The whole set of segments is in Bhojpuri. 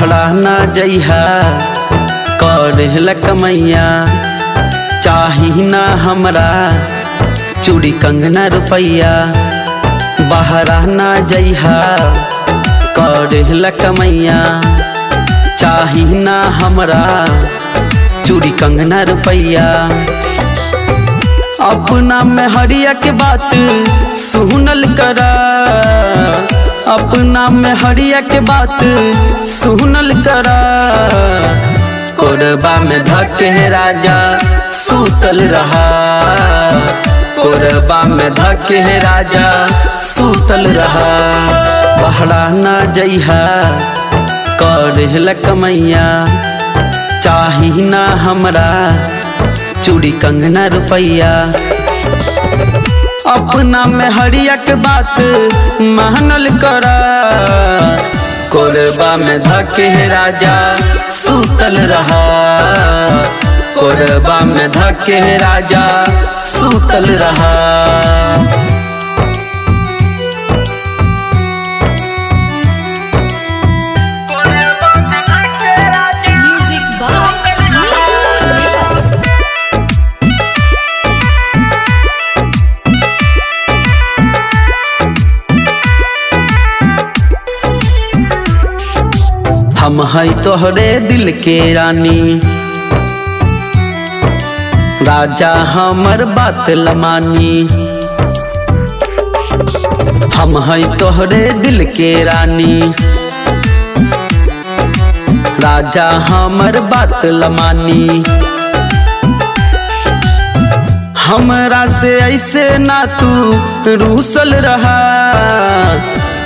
बहरा ना जइहा करेला कमैया, चाही ना हमरा चूड़ी कंगना रुपैया। बहरा ना जइहा करेला कमैया, चाही ना हमरा चूड़ी कंगना रुपैया। अपना में हरिया के बात सुनल करा, अपना में हरिया के बात सुनल करा। कोरबा में धके राजा सूतल रहा, कोरबा में धके राजा सूतल रहा। बहरा ना जइहा करेला कमैया, चाही ना हमरा चूड़ी कंगना रुपैया। अपना में हरिया के बात मानल करा, कोरबा में धके राजा सूतल रहा, कोरबा में धके राजा सूतल रहा। हम है तोहरे दिल के रानी, राजा हमर बात लमानी। हम है तोहरे दिल के रानी, राजा हमर बात लमानी। हमरा से ऐसे ना तू रूसल रहा,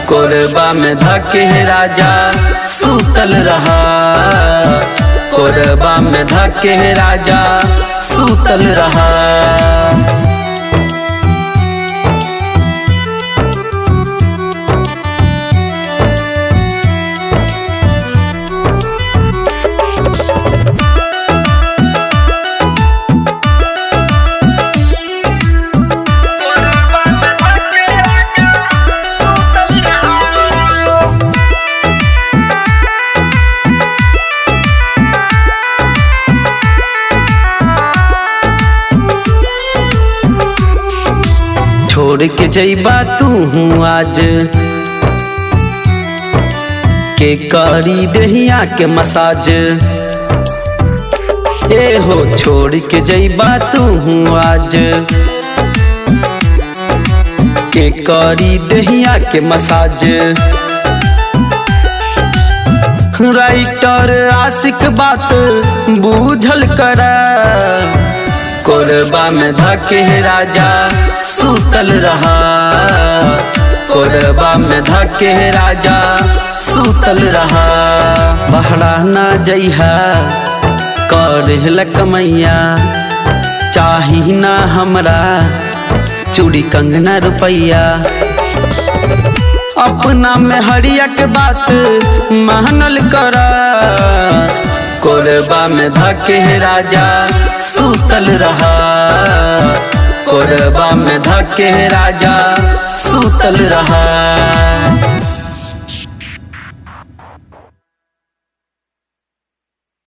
कोरबा में धके राजा सूतल रहा, कोरबा में धके राजा सूतल रहा। छोड़ के जइबा तू हूँ आज, के करी देहिया के मसाज। ए हो छोड़ के जइबा तू हूँ आज, के करी देहिया के मसाज। राइटर आशिक बात बूझल करा, कोरबा में धके राजा सूतल रहा, कोरबा में धके राजा सूतल रहा। बहरा ना जइहा करेला कमैया, चाही ना हमरा चूड़ी कंगना रुपैया। अपना में हरिया के बात मानल करा, कोरबा में धके राजा सूतल रहा, कोरबा में धके राजा सूतल रहा।